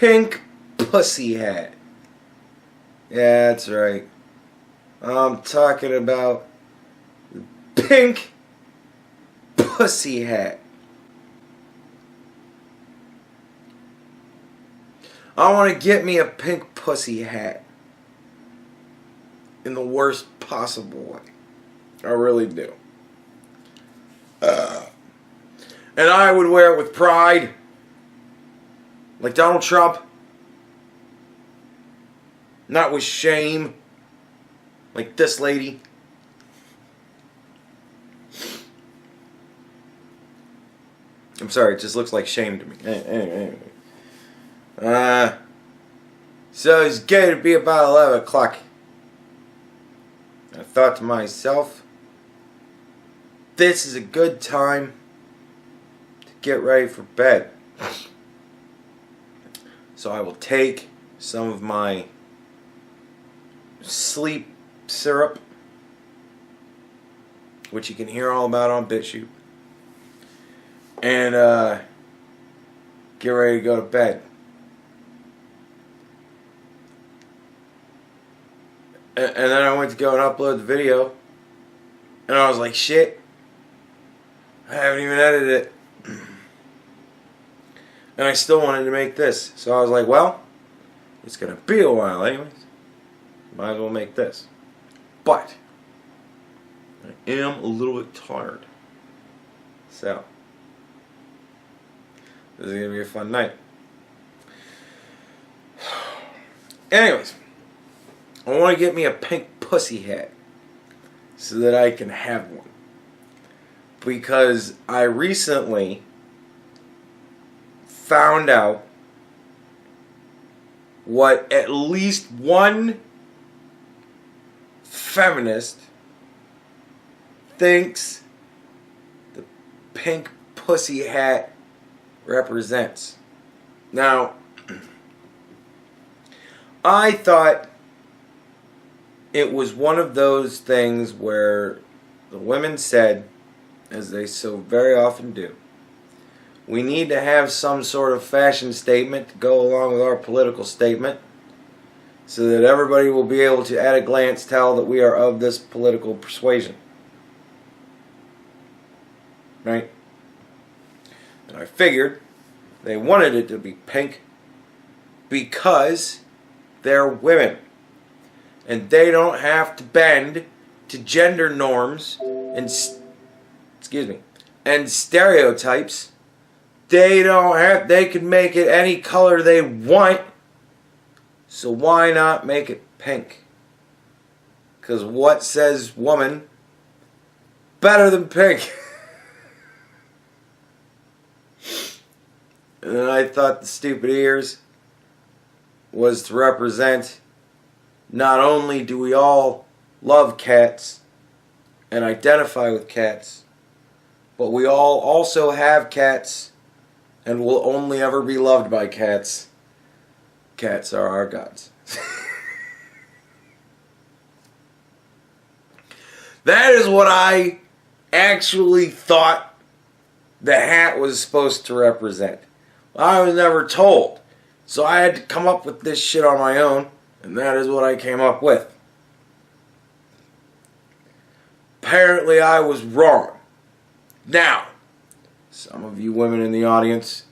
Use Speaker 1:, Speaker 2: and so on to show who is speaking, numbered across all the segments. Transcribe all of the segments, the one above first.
Speaker 1: pink pussy hat. Yeah, that's right. I'm talking about the pink pussy hat. I want to get me a pink pussy hat in the worst possible way. I really do. And I would wear it with pride. Like Donald Trump. Not with shame. Like this lady. I'm sorry, it just looks like shame to me. Anyway. So it's going to be about 11 o'clock. I thought to myself, this is a good time to get ready for bed. So I will take some of my sleep syrup, which you can hear all about on BitChute, and get ready to go to bed. And then I went to go and upload the video, and I was like, shit, I haven't even edited it. And I still wanted to make this. So I was like, well, it's going to be a while anyways. Might as well make this. But I am a little bit tired. So this is going to be a fun night. Anyways, I want to get me a pink pussy hat so that I can have one. Because I recently found out what at least one feminist thinks the pink pussy hat represents. Now, I thought it was one of those things where the women said, as they so very often do, we need to have some sort of fashion statement to go along with our political statement so that everybody will be able to at a glance tell that we are of this political persuasion. Right? And I figured they wanted it to be pink because they're women. And they don't have to bend to gender norms and and stereotypes. They can make it any color they want. So why not make it pink? Because what says woman better than pink? And then I thought the stupid ears was to represent, not only do we all love cats and identify with cats, but we all also have cats and will only ever be loved by cats. Cats are our gods. That is what I actually thought the hat was supposed to represent. I was never told. So I had to come up with this shit on my own, and that is what I came up with. Apparently I was wrong. Now, some of you women in the audience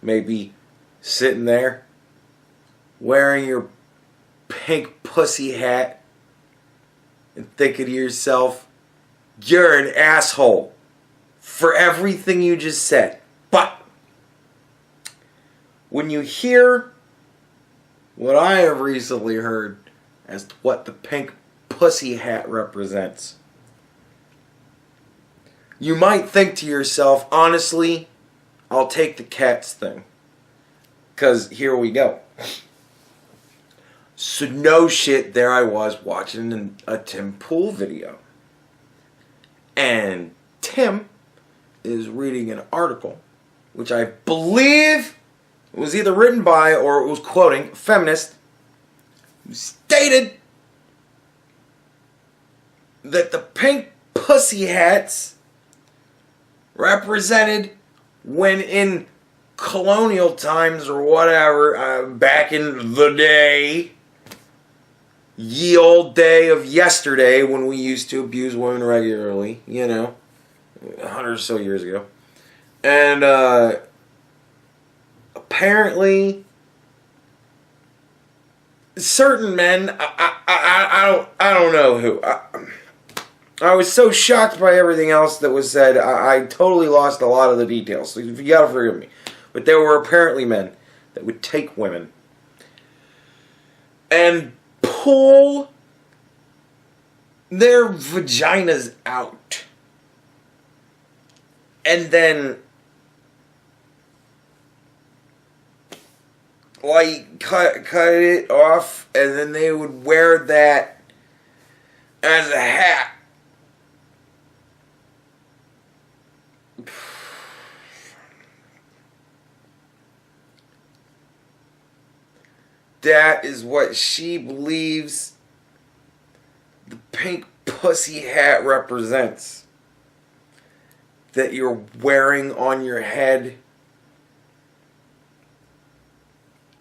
Speaker 1: may be sitting there wearing your pink pussy hat and thinking to yourself, you're an asshole for everything you just said. But when you hear what I have recently heard as to what the pink pussy hat represents, you might think to yourself, honestly, I'll take the cats thing. Because here we go. So no shit, there I was watching a Tim Pool video. And Tim is reading an article, which I believe was either written by or it was quoting a feminist who stated that the pink pussy hats represented when in colonial times or whatever, back in the day, ye old day of yesterday when we used to abuse women regularly, 100 or so years ago. And apparently certain men, I don't know who. I was so shocked by everything else that was said, I totally lost a lot of the details. So you gotta forgive me. But there were apparently men that would take women and pull their vaginas out and then cut it off, and then they would wear that as a hat. That is what she believes the pink pussy hat represents. That you're wearing on your head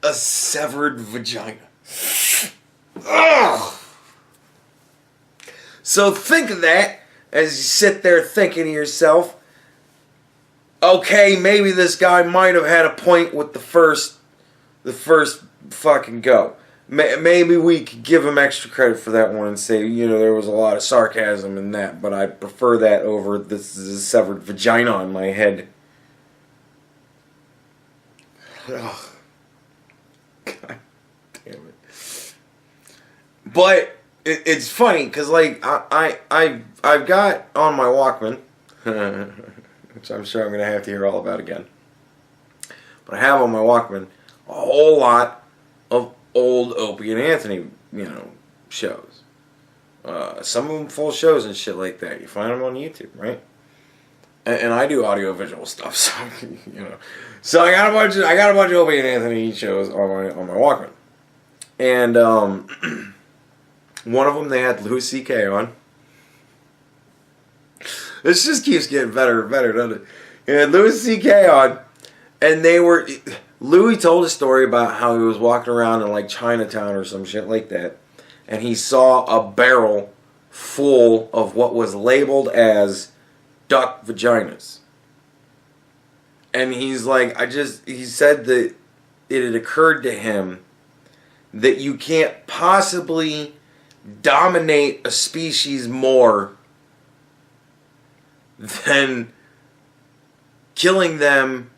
Speaker 1: a severed vagina. Ugh. So think of that as you sit there thinking to yourself, okay, maybe this guy might have had a point with the first fucking go. Maybe we could give him extra credit for that one and say, there was a lot of sarcasm in that, but I prefer that over this is a severed vagina on my head. Ugh. God damn it. But it's funny because I've got on my Walkman, which I'm sure I'm gonna have to hear all about again. But I have on my Walkman a whole lot of old Opie and Anthony, shows. Some of them full shows and shit like that. You find them on YouTube, right? And I do audio-visual stuff, so So I got a bunch of Opie and Anthony shows on my Walkman, and one of them they had Louis C.K. on. This just keeps getting better and better, doesn't it? They had Louis C.K. on, and Louis told a story about how he was walking around in Chinatown or some shit like that, and he saw a barrel full of what was labeled as duck vaginas. And he's like, he said that it had occurred to him that you can't possibly dominate a species more than killing them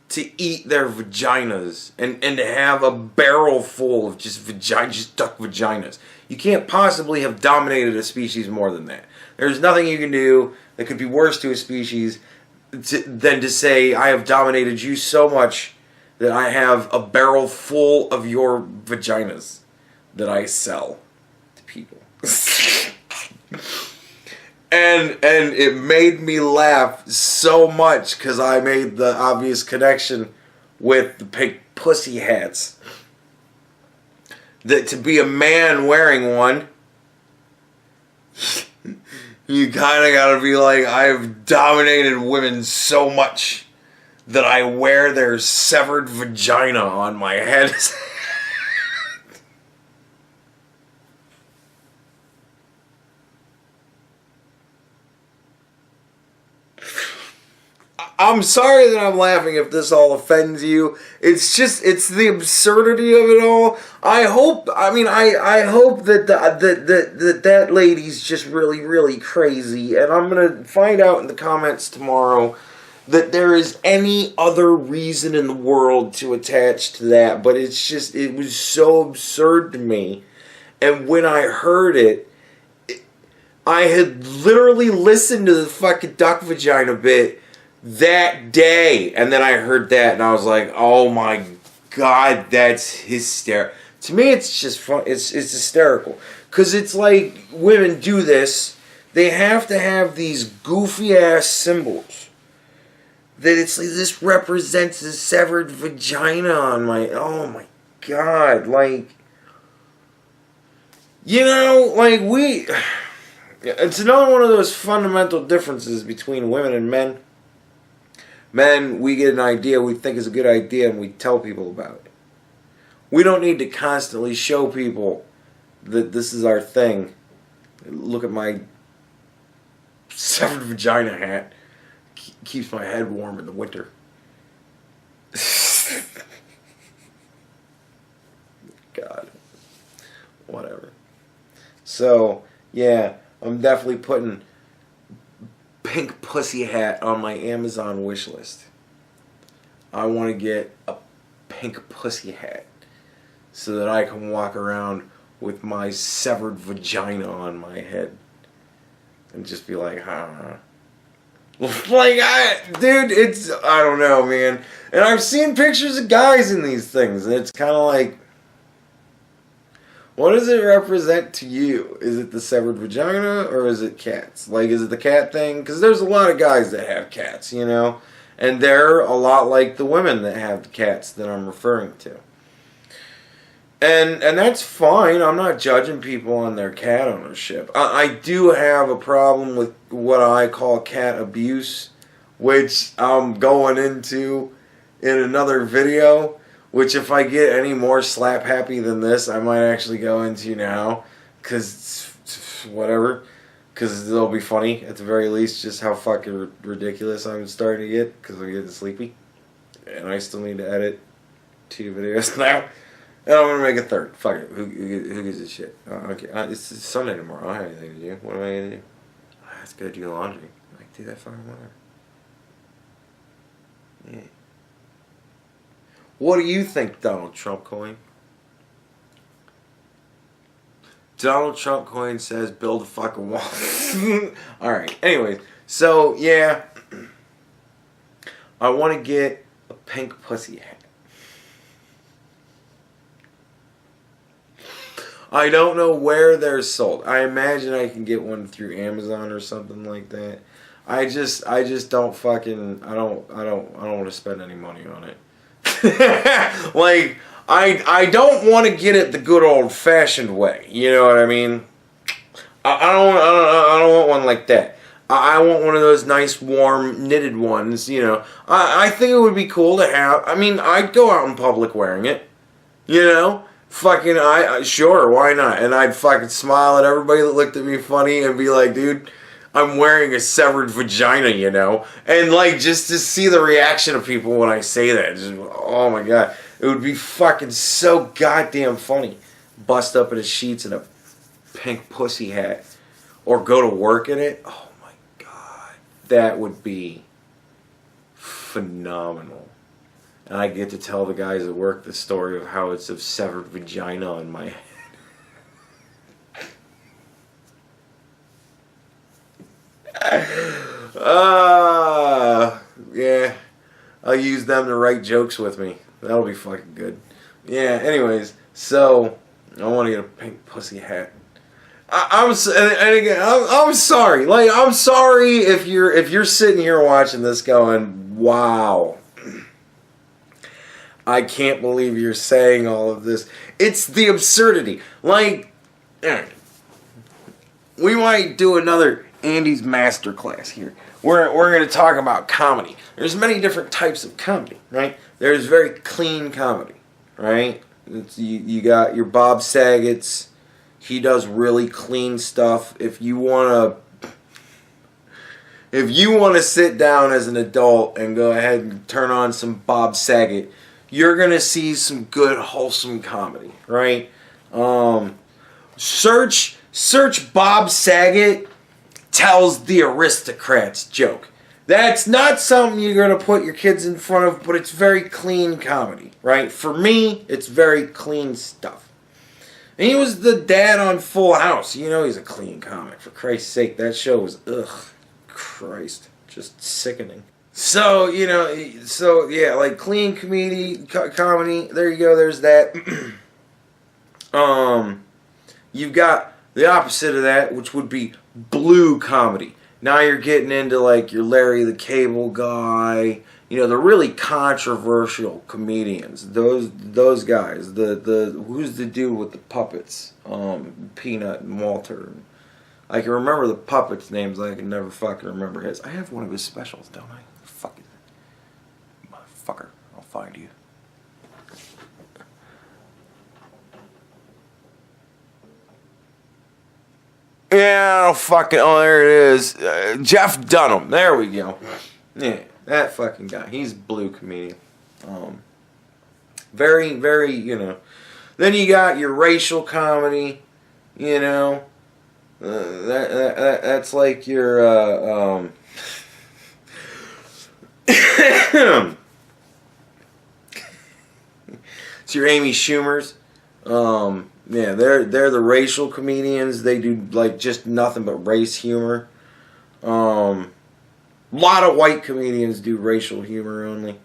Speaker 1: to eat their vaginas and to have a barrel full of just duck vaginas. You can't possibly have dominated a species more than that. There's nothing you can do that could be worse to a species than to say, I have dominated you so much that I have a barrel full of your vaginas that I sell to people. And it made me laugh so much because I made the obvious connection with the pink pussy hats. That to be a man wearing one, you kind of got to be like, I've dominated women so much that I wear their severed vagina on my head. I'm sorry that I'm laughing if this all offends you. It's the absurdity of it all. I hope that lady's just really, really crazy. And I'm going to find out in the comments tomorrow that there is any other reason in the world to attach to that. But it was so absurd to me. And when I heard it, I had literally listened to the fucking duck vagina bit that day, and then I heard that, and I was like, "Oh my god, that's hysterical." To me, it's just fun. It's hysterical because it's like women do this. They have to have these goofy ass symbols that it's like this represents a severed vagina on my. Oh my god, It's another one of those fundamental differences between women and men. Men, we get an idea we think is a good idea and we tell people about it. We don't need to constantly show people that this is our thing. Look at my severed vagina hat. Keeps my head warm in the winter. God. Whatever. So, yeah, I'm definitely putting pink pussy hat on my Amazon wish list. I want to get a pink pussy hat so that I can walk around with my severed vagina on my head and just be like, huh. Like, dude, I don't know, man. And I've seen pictures of guys in these things, and it's kind of like, what does it represent to you? Is it the severed vagina, or is it cats? Like, is it the cat thing? Because there's a lot of guys that have cats, you know? And they're a lot like the women that have the cats that I'm referring to. And that's fine. I'm not judging people on their cat ownership. I do have a problem with what I call cat abuse, which I'm going into in another video, which if I get any more slap happy than this, I might actually go into now, because whatever, because it'll be funny at the very least just how fucking ridiculous I'm starting to get, because I'm getting sleepy, and I still need to edit 2 videos now. And I'm going to make a third. Fuck it. Who gives a shit? Okay. It's Sunday tomorrow. I don't have anything to do. What am I going to do? I have to go do laundry. I can do that fucking whatever. Yeah. What do you think, Donald Trump coin? Donald Trump coin says build a fucking wall. Alright. Anyways. So, yeah. I want to get a pink pussy hat. I don't know where they're sold. I imagine I can get one through Amazon or something like that. I just don't fucking I don't want to spend any money on it. Like I don't want to get it the good old fashioned way. You know what I mean? I don't want one like that. I want one of those nice warm knitted ones. You know. I think it would be cool to have. I mean, I'd go out in public wearing it. You know. Fucking, sure, why not? And I'd fucking smile at everybody that looked at me funny and be like, dude, I'm wearing a severed vagina, you know? And, like, just to see the reaction of people when I say that, just, oh my god, it would be fucking so goddamn funny. Bust up in his sheets and a pink pussy hat. Or go to work in it. Oh my god. That would be phenomenal. And I get to tell the guys at work the story of how it's a severed vagina on my head. Yeah. I'll use them to write jokes with me. That'll be fucking good. Yeah, anyways. So, I want to get a pink pussy hat. I'm sorry. Like, I'm sorry if you're sitting here watching this going, wow. I can't believe you're saying all of this. It's the absurdity. Like, we might do another Andy's Masterclass here. We're going to talk about comedy. There's many different types of comedy, right? There's very clean comedy, right? You got your Bob Saget's. He does really clean stuff. If you want to sit down as an adult and go ahead and turn on some Bob Saget, you're going to see some good, wholesome comedy, right? Search Bob Saget tells the aristocrats joke. That's not something you're going to put your kids in front of, but it's very clean comedy, right? For me, it's very clean stuff. And he was the dad on Full House. You know he's a clean comic. For Christ's sake, that show was, Christ, just sickening. So, you know, yeah, like clean comedy, there you go, there's that. You've got the opposite of that, which would be blue comedy. Now you're getting into like your Larry the Cable Guy, you know, the really controversial comedians. Those guys, the who's the dude with the puppets? Peanut and Walter. I can remember the puppets' names, I can never fucking remember his. I have one of his specials, don't I? Fuck it. find you. Yeah, fucking, oh, there it is. Jeff Dunham. There we go. Yeah, that fucking guy. He's a blue comedian. Very, very, you know. Then you got your racial comedy, you know. That's like your, it's your Amy Schumers. Yeah, they're the racial comedians. They do like just nothing but race humor. A lot of white comedians do racial humor only.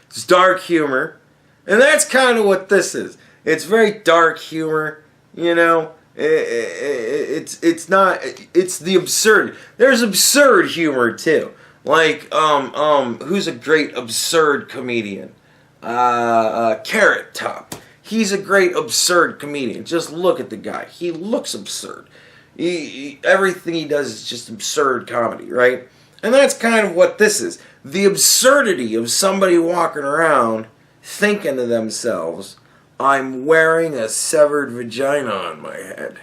Speaker 1: It's dark humor, and that's kind of what this is. It's very dark humor, you know. It's not. It's the absurd. There's absurd humor too. Like, who's a great absurd comedian? Carrot Top. He's a great absurd comedian. Just look at the guy. He looks absurd. Everything he does is just absurd comedy, right? And that's kind of what this is. The absurdity of somebody walking around thinking to themselves, I'm wearing a severed vagina on my head.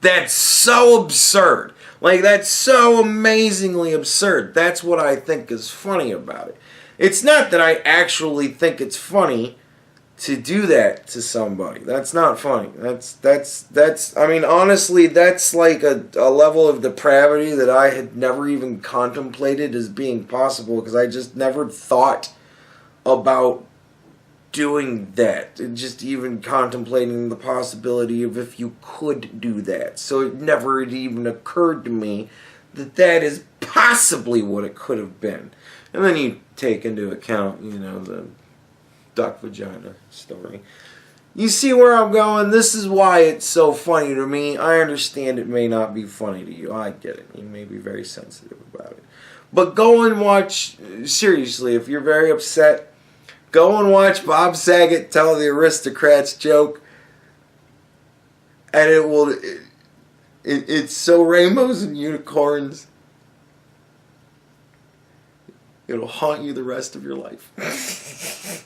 Speaker 1: That's so absurd. Like, that's so amazingly absurd. That's what I think is funny about it. It's not that I actually think it's funny to do that to somebody. That's not funny. That's I mean, honestly, that's like a level of depravity that I had never even contemplated as being possible, because I just never thought about doing that, and just even contemplating the possibility of if you could do that. So it never had even occurred to me that that is possibly what it could have been. And then you take into account, you know, the duck vagina story. You see where I'm going? This is why it's so funny to me. I understand it may not be funny to you. I get it. You may be very sensitive about it. But go and watch, seriously, if you're very upset, go and watch Bob Saget tell the Aristocrats joke, and it will. It's so rainbows and unicorns. It'll haunt you the rest of your life.